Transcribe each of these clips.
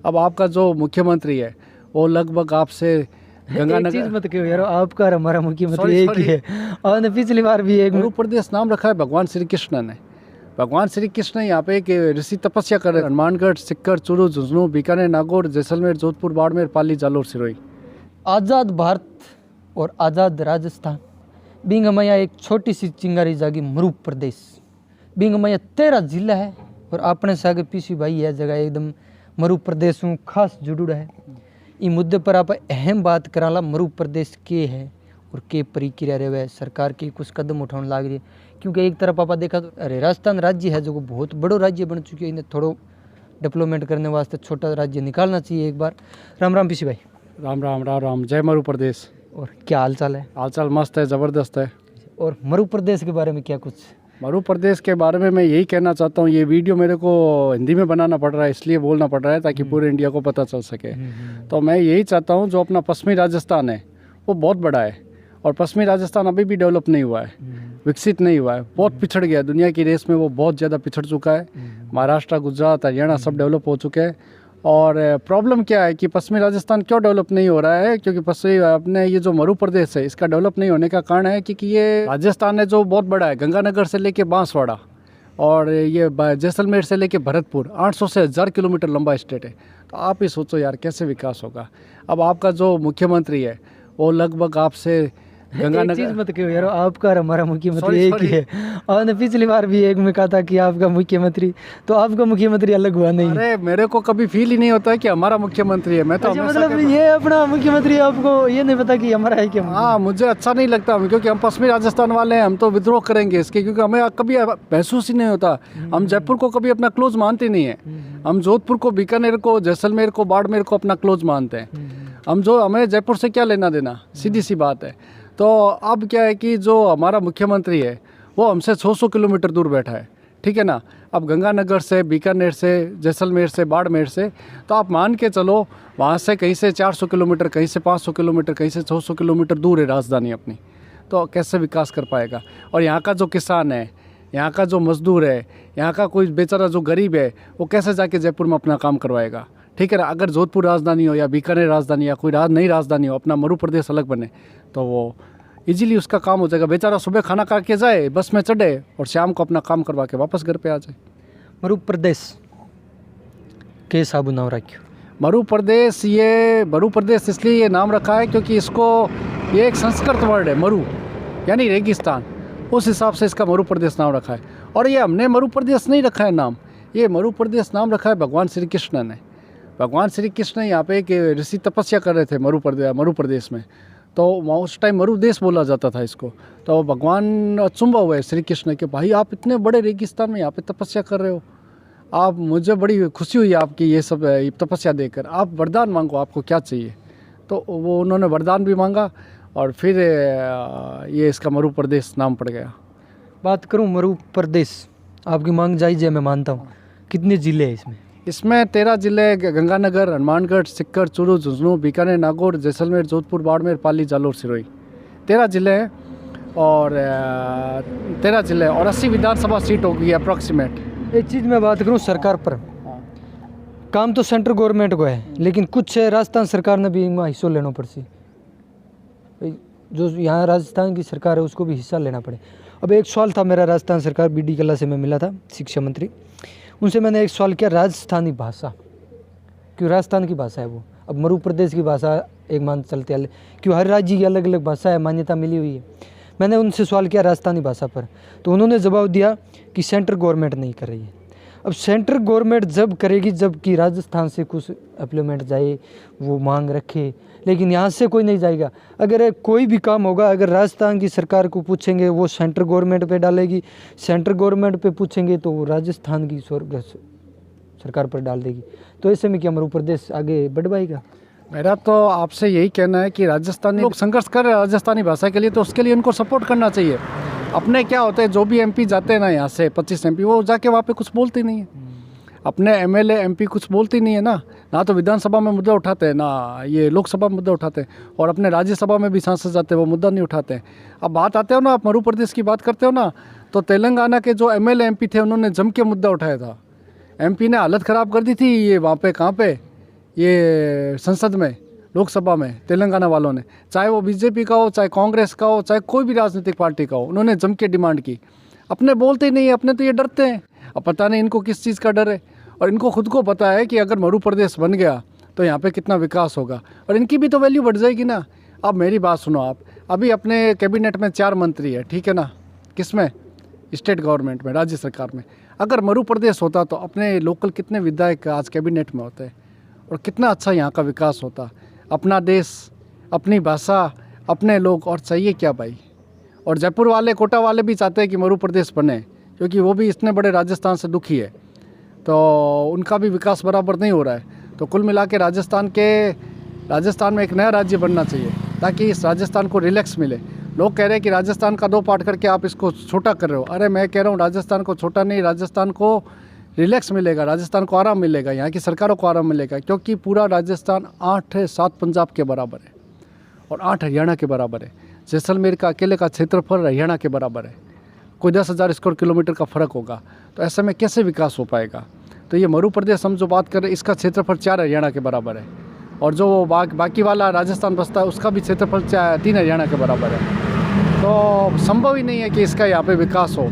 अब आपका जो मुख्यमंत्री है वो लगभग आपसे एक गंगानगर चीज मत कहो यार, आपका और हमारा मुख्यमंत्री Sorry, एक ही है। और ने पिछली बार भी एक मरु प्रदेश नाम रखा है भगवान श्री कृष्ण ने। भगवान श्री कृष्ण यहाँ पे एक ऋषि तपस्या कर रहे हैं। हनुमानगढ़, सिक्कर, चूरू, झुंझुनू, बीकानेर, नागौर, जैसलमेर, जोधपुर, बाड़मेर, पाली, जालोर, सिरोही। आज़ाद भारत और आज़ाद राजस्थान बिंग मैया एक छोटी सी चिंगारी जागी मरु प्रदेश बिंग मैया 13 जिला है और अपने से आगे पीछे भाई है जगह एकदम मरु प्रदेश में खास जुड़ुड़ा है। इस मुद्दे पर आप अहम बात कराला मरु प्रदेश के है और के प्रक्रिया रहे सरकार की कुछ कदम उठाने लग रही है, क्योंकि एक तरफ आप देखा तो अरे राजस्थान राज्य है जो बहुत बड़ो राज्य बन चुकी है, इन्हें थोड़ो डेवलपमेंट करने वास्ते छोटा राज्य निकालना चाहिए एक बार। राम राम पीसी भाई। राम राम राम राम, जय मरु प्रदेश। और क्या हाल चाल है? हाल चाल मस्त है, ज़बरदस्त है। और मरु प्रदेश के बारे में क्या कुछ? मरु प्रदेश के बारे में मैं यही कहना चाहता हूँ, ये वीडियो मेरे को हिंदी में बनाना पड़ रहा है, इसलिए बोलना पड़ रहा है ताकि पूरे इंडिया को पता चल सके। तो मैं यही चाहता हूँ, जो अपना पश्चिमी राजस्थान है वो बहुत बड़ा है और पश्चिमी राजस्थान अभी भी डेवलप नहीं हुआ है, विकसित नहीं हुआ है, बहुत पिछड़ गया दुनिया की रेस में, वो बहुत ज़्यादा पिछड़ चुका है। महाराष्ट्र, गुजरात, हरियाणा सब डेवलप हो चुके हैं। और प्रॉब्लम क्या है कि पश्चिमी राजस्थान क्यों डेवलप नहीं हो रहा है, क्योंकि पश्चिमी अपने ये जो मरु प्रदेश है इसका डेवलप नहीं होने का कारण है क्योंकि ये राजस्थान है जो बहुत बड़ा है, गंगानगर से लेके बांसवाड़ा और ये जैसलमेर से लेके भरतपुर 800 से 1000 किलोमीटर लंबा स्टेट है। तो आप ही सोचो यार कैसे विकास होगा। अब आपका जो मुख्यमंत्री है वो लगभग आपसे एक चीज मत कहो यार, आपका और हमारा मुख्यमंत्री एक ही है। और ने पिछली बार भी एक में कहा था कि आपका मुख्यमंत्री, तो आपका मुख्यमंत्री अलग हुआ नहीं। अरे मेरे को कभी फील ही नहीं होता है कि हमारा मुख्यमंत्री है। मैं तो अच्छा, मतलब ये अपना मुख्यमंत्री, आपको ये नहीं पता कि हमारा है क्या? हाँ, मुझे अच्छा नहीं लगता क्योंकि हम पश्चिमी राजस्थान वाले हैं, हम तो विद्रोह करेंगे इसके, क्योंकि हमें कभी महसूस ही नहीं होता। हम जयपुर को कभी अपना क्लोज मानते नहीं है, हम जोधपुर को, बीकानेर को, जैसलमेर को, बाड़मेर को अपना क्लोज मानते हैं। हमें जयपुर से क्या लेना देना, सीधी सी बात है। तो अब क्या है कि जो हमारा मुख्यमंत्री है वो हमसे 600 किलोमीटर दूर बैठा है, ठीक है ना। अब गंगानगर से, बीकानेर से, जैसलमेर से, बाड़मेर से, तो आप मान के चलो वहाँ से कहीं से 400 किलोमीटर, कहीं से 500 किलोमीटर, कहीं से 600 किलोमीटर दूर है राजधानी अपनी। तो कैसे विकास कर पाएगा? और यहाँ का जो किसान है, यहाँ का जो मजदूर है, यहाँ का कोई बेचारा जो गरीब है, वो कैसे जाके जयपुर में अपना काम करवाएगा? ठीक है ना। अगर जोधपुर राजधानी हो या बीकानेर राजधानी या कोई नई राजधानी हो, अपना मरु प्रदेश अलग बने, तो वो इजीली उसका काम हो जाएगा। बेचारा सुबह खाना खा के जाए, बस में चढ़े और शाम को अपना काम करवा के वापस घर पे आ जाए। मरु प्रदेश के साबु नाम रखियो? मरु प्रदेश इसलिए ये नाम रखा है क्योंकि ये एक संस्कृत वर्ड है, मरु यानी रेगिस्तान, उस हिसाब से इसका मरु प्रदेश नाम रखा है। और ये हमने मरु प्रदेश नहीं रखा है नाम, ये मरु प्रदेश नाम रखा है भगवान श्री कृष्ण ने। भगवान श्री कृष्ण यहाँ पे एक ऋषि तपस्या कर रहे थे मरु प्रदेश में, तो उस टाइम मरु देश बोला जाता था इसको। तो भगवान अचंभा हुए श्री कृष्ण के, भाई आप इतने बड़े रेगिस्तान में यहाँ पे तपस्या कर रहे हो, आप, मुझे बड़ी खुशी हुई आपकी ये सब तपस्या देखकर, आप वरदान मांगो, आपको क्या चाहिए। तो वो उन्होंने वरदान भी मांगा और फिर ये इसका मरु प्रदेश नाम पड़ गया। बात करूँ मरु प्रदेश, आपकी मांग जायज़ है, मैं मानता हूँ। कितने ज़िले हैं इसमें 13 जिले, गंगानगर, हनुमानगढ़, सिक्कर, चूरू, झुंझुनू, बीकानेर, नागौर, जैसलमेर, जोधपुर, बाड़मेर, पाली, जालोर, सिरोही। 13 जिले हैं और 80 विधानसभा सीट होगी अप्रॉक्सीमेट। एक चीज़ मैं बात करूँ सरकार पर, काम तो सेंट्रल गवर्नमेंट को है, लेकिन कुछ राजस्थान सरकार ने भी इनमें हिस्सा लेना पड़सी। जो यहाँ राजस्थान की सरकार है उसको भी हिस्सा लेना पड़े। अब एक सवाल था मेरा, राजस्थान सरकार BD कला से मैं मिला था, शिक्षा मंत्री, उनसे मैंने एक सवाल किया, राजस्थानी भाषा क्यों, राजस्थान की भाषा है वो, अब मरु प्रदेश की भाषा एक मान चलते है, क्यों हर राज्य की अलग अलग भाषा है, मान्यता मिली हुई है। मैंने उनसे सवाल किया राजस्थानी भाषा पर, तो उन्होंने जवाब दिया कि सेंट्रल गवर्नमेंट नहीं कर रही है। अब सेंट्रल गवर्नमेंट जब करेगी जब कि राजस्थान से कुछ एप्लीमेंट जाए, वो मांग रखे, लेकिन यहाँ से कोई नहीं जाएगा। अगर कोई भी काम होगा, अगर राजस्थान की सरकार को पूछेंगे वो सेंट्रल गवर्नमेंट पे डालेगी, सेंट्रल गवर्नमेंट पे पूछेंगे तो वो राजस्थान की सरकार पर डाल देगी। तो ऐसे में क्या मरु प्रदेश आगे बढ़ पाएगा? मेरा तो आपसे यही कहना है कि राजस्थानी लोग संघर्ष कर रहे हैं राजस्थानी भाषा के लिए, तो उसके लिए उनको सपोर्ट करना चाहिए। अपने क्या होता है, जो भी MP जाते हैं ना यहाँ से 25 MP, वो जाके वहाँ पे कुछ बोलते नहीं है, अपने MLA MP कुछ बोलती नहीं है ना तो विधानसभा में मुद्दा उठाते हैं, ना ये लोकसभा में मुद्दा उठाते हैं, और अपने राज्यसभा में भी सांसद जाते हैं वो मुद्दा नहीं उठाते हैं। अब बात आते हो ना, आप मरु प्रदेश की बात करते हो ना, तो तेलंगाना के जो MLA MP थे उन्होंने जम के मुद्दा उठाया था। MP ने हालत ख़राब कर दी थी ये वहाँ पे, कहाँ पे, ये संसद में, लोकसभा में तेलंगाना वालों ने, चाहे वो बीजेपी का हो, चाहे कांग्रेस का हो, चाहे कोई भी राजनीतिक पार्टी का हो, उन्होंने जम के डिमांड की। अपने बोलते ही नहीं है, अपने तो ये डरते हैं। अब पता नहीं इनको किस चीज़ का डर है, और इनको खुद को पता है कि अगर मरु प्रदेश बन गया तो यहाँ पे कितना विकास होगा, और इनकी भी तो वैल्यू बढ़ जाएगी ना। अब मेरी बात सुनो आप, अभी अपने कैबिनेट में 4 मंत्री है, ठीक है ना, किसमें? स्टेट गवर्नमेंट में, राज्य सरकार में। अगर मरु प्रदेश होता तो अपने लोकल कितने विधायक आज कैबिनेट में होते, और कितना अच्छा यहाँ का विकास होता। अपना देश, अपनी भाषा, अपने लोग, और चाहिए क्या भाई। और जयपुर वाले, कोटा वाले भी चाहते हैं कि मरु प्रदेश बने, क्योंकि वो भी इतने बड़े राजस्थान से दुखी है, तो उनका भी विकास बराबर नहीं हो रहा है। तो कुल मिला के राजस्थान में एक नया राज्य बनना चाहिए, ताकि इस राजस्थान को रिलैक्स मिले। लोग कह रहे हैं कि राजस्थान का 2 पार्ट करके आप इसको छोटा कर रहे हो। अरे मैं कह रहा हूँ राजस्थान को छोटा नहीं, राजस्थान को रिलैक्स मिलेगा, राजस्थान को आराम मिलेगा, यहाँ की सरकारों को आराम मिलेगा, क्योंकि पूरा राजस्थान 7 पंजाब के बराबर है और 8 हरियाणा के बराबर है। जैसलमेर का अकेले का क्षेत्रफल हरियाणा के बराबर है, कोई 10,000 स्क्वायर किलोमीटर का फ़र्क होगा। तो ऐसे में कैसे विकास हो पाएगा? तो ये मरु प्रदेश हम जो बात कर रहे हैं, इसका क्षेत्रफल 4 हरियाणा के बराबर है, और जो बाकी वाला राजस्थान बसता है उसका भी क्षेत्रफल 3 हरियाणा के बराबर है। तो संभव ही नहीं है कि इसका यहाँ पे विकास हो।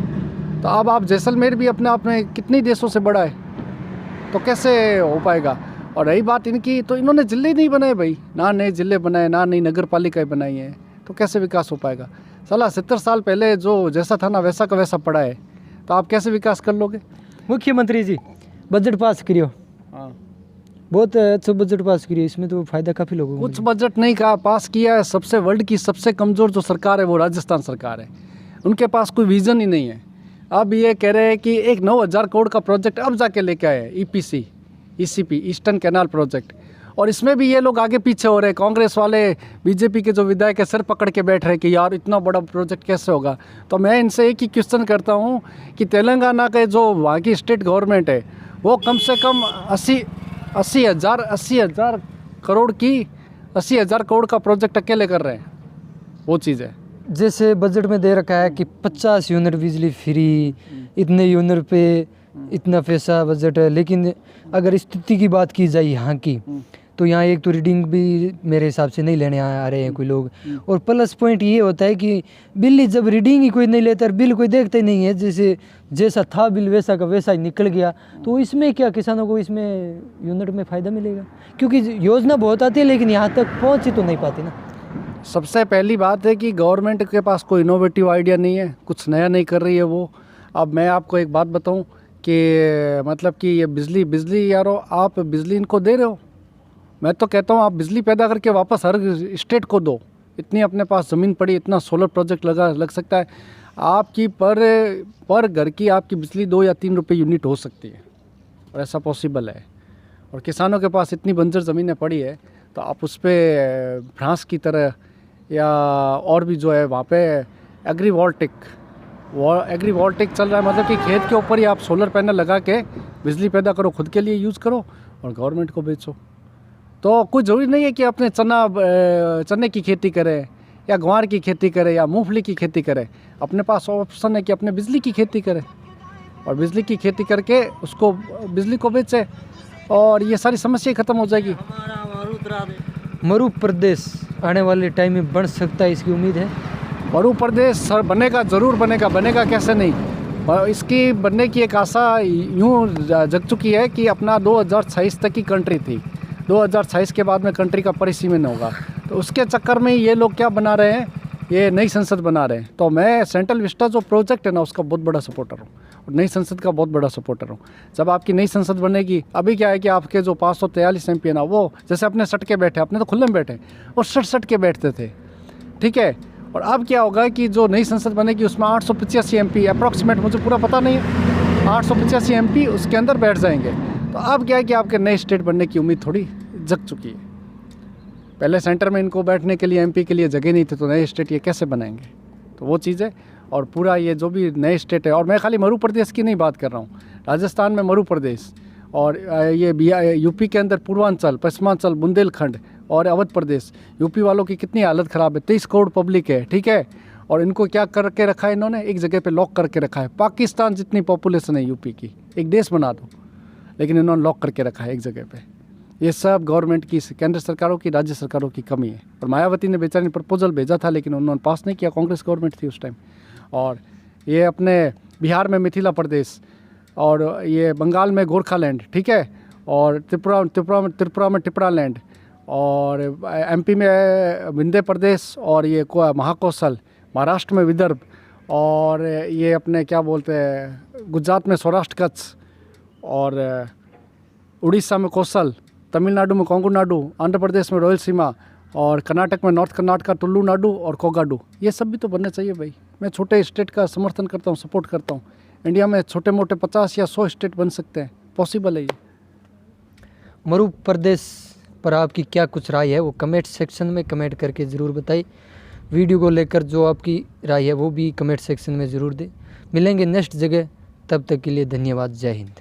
तो अब आप जैसलमेर भी अपने आप में कितने देशों से बड़ा है, तो कैसे हो पाएगा? और रही बात इनकी, तो इन्होंने जिले नहीं बनाए भाई, ना नए जिले बनाए, ना नई नगर पालिकाएँ बनाई हैं, तो कैसे विकास हो पाएगा? साला 70 साल पहले जो जैसा था ना वैसा का वैसा पड़ा है, तो आप कैसे विकास कर लोगे? मुख्यमंत्री जी बजट पास करियो, हाँ, बहुत अच्छा बजट पास करियो, इसमें तो फायदा काफ़ी लोगों को कुछ बजट नहीं कहा पास किया है। सबसे वर्ल्ड की सबसे कमज़ोर जो सरकार है वो राजस्थान सरकार है, उनके पास कोई विज़न ही नहीं है। अब ये कह रहे हैं कि एक 9,000 करोड़ का प्रोजेक्ट अब जाके लेके आए, ECP ईस्टर्न कैनाल प्रोजेक्ट, और इसमें भी ये लोग आगे पीछे हो रहे हैं। कांग्रेस वाले, बीजेपी के जो विधायक है सिर पकड़ के बैठ रहे हैं कि यार इतना बड़ा प्रोजेक्ट कैसे होगा। तो मैं इनसे एक ही क्वेश्चन करता हूँ कि तेलंगाना के जो वहाँ की स्टेट गवर्नमेंट है वो कम से कम 80,000 करोड़ का प्रोजेक्ट अकेले कर रहे हैं, वो चीज़ है। जैसे बजट में दे रखा है कि 50 यूनिट बिजली फ्री, इतने यूनिट पे इतना पैसा बजट है, लेकिन अगर स्थिति की बात की जाए यहाँ की, तो यहाँ एक तो रीडिंग भी मेरे हिसाब से नहीं लेने आ रहे हैं कोई लोग, और प्लस पॉइंट ये होता है कि बिल जब रीडिंग ही कोई नहीं लेता, बिल कोई देखता ही नहीं है, जैसा था बिल वैसा का वैसा ही निकल गया। तो इसमें क्या किसानों को इसमें यूनिट में फ़ायदा मिलेगा? क्योंकि योजना बहुत आती है लेकिन यहाँ तक पहुँच ही तो नहीं पाती ना। सबसे पहली बात है कि गवर्नमेंट के पास कोई इनोवेटिव आइडिया नहीं है, कुछ नया नहीं कर रही है वो। अब मैं आपको एक बात बताऊं कि मतलब कि ये बिजली यारो, आप बिजली इनको दे रहे हो, मैं तो कहता हूँ आप बिजली पैदा करके वापस हर स्टेट को दो। इतनी अपने पास ज़मीन पड़ी, इतना सोलर प्रोजेक्ट लग सकता है, आपकी पर घर की आपकी बिजली 2 या 3 रुपये यूनिट हो सकती है, और ऐसा पॉसिबल है। और किसानों के पास इतनी बंजर ज़मीनें पड़ी है, तो आप उस पर फ्रांस की तरह या और भी जो है वहाँ पे एग्रीवोल्टिक चल रहा है, मतलब कि खेत के ऊपर ही आप सोलर पैनल लगा के बिजली पैदा करो, खुद के लिए यूज़ करो और गवर्नमेंट को बेचो। तो कोई ज़रूरी नहीं है कि अपने चने की खेती करें या ग्वार की खेती करें या मूंगफली की खेती करें, अपने पास ऑप्शन है कि अपने बिजली की खेती करें, और बिजली की खेती करके उसको बिजली को बेचें, और ये सारी समस्या ख़त्म हो जाएगी। मरु प्रदेश आने वाले टाइम में बन सकता है, इसकी उम्मीद है? मरु प्रदेश सर बनेगा, ज़रूर बनेगा कैसे नहीं। और इसकी बनने की एक आशा यूँ जग चुकी है कि अपना 2026 तक की कंट्री थी, 2026 के बाद में कंट्री का परिसीमन होगा, तो उसके चक्कर में ये लोग क्या बना रहे हैं, ये नई संसद बना रहे हैं। तो मैं सेंट्रल विस्टा जो प्रोजेक्ट है ना उसका बहुत बड़ा सपोर्टर हूँ, और नई संसद का बहुत बड़ा सपोर्टर हूँ। जब आपकी नई संसद बनेगी, अभी क्या है कि आपके जो 543 MP है ना, वो जैसे अपने सट के बैठे, अपने तो खुले में बैठे, और सट के बैठते थे, ठीक है। और अब क्या होगा कि जो नई संसद बनेगी उसमें 885 MP अप्रॉक्सीमेट, मुझे पूरा पता नहीं है, 885 MP उसके अंदर बैठ जाएंगे। तो अब क्या है कि आपके नए स्टेट बनने की उम्मीद थोड़ी जग चुकी है। पहले सेंटर में इनको बैठने के लिए MP के लिए जगह नहीं थी, तो नए स्टेट ये कैसे बनाएंगे? तो वो चीज़ है। और पूरा ये जो भी नए स्टेट है, और मैं खाली मरु प्रदेश की नहीं बात कर रहा हूँ, राजस्थान में मरु प्रदेश, और ये यूपी के अंदर पूर्वांचल, पश्चिमांचल, बुंदेलखंड और अवध प्रदेश, यूपी वालों की कितनी हालत ख़राब है। 23 करोड़ पब्लिक है, ठीक है, और इनको क्या करके रखा है इन्होंने, एक जगह पे लॉक करके रखा है। पाकिस्तान जितनी पॉपुलेशन है यूपी की, एक देश बना दो, लेकिन इन्होंने लॉक करके रखा है एक जगह पे। ये सब गवर्नमेंट की, केंद्र सरकारों की, राज्य सरकारों की कमी है। और मायावती ने बेचारी ने प्रपोजल भेजा था लेकिन उन्होंने पास नहीं किया, कांग्रेस गवर्नमेंट थी उस टाइम। और ये अपने बिहार में मिथिला प्रदेश, और ये बंगाल में गोरखालैंड, ठीक है, और त्रिपुरा में टिपरालैंड, और एमपी में विंध्य प्रदेश, और ये महाकौशल, महाराष्ट्र में विदर्भ, और ये अपने क्या बोलते हैं गुजरात में सौराष्ट्र कच्छ, और उड़ीसा में कौशल, तमिलनाडु में कोंगुनाडु, आंध्र प्रदेश में रायलसीमा, और कर्नाटक में नॉर्थ कर्नाटका, तुलुनाडु और कोगाडू। ये सब भी तो बनने चाहिए भाई। मैं छोटे स्टेट का समर्थन करता हूँ, सपोर्ट करता हूँ। इंडिया में छोटे मोटे 50 या 100 स्टेट बन सकते हैं, पॉसिबल है ये। मरु प्रदेश पर आपकी क्या कुछ राय है वो कमेंट सेक्शन में कमेंट करके ज़रूर बताइए। वीडियो को लेकर जो आपकी राय है वो भी कमेंट सेक्शन में ज़रूर दें। मिलेंगे नेक्स्ट जगह, तब तक के लिए धन्यवाद। जय हिंद।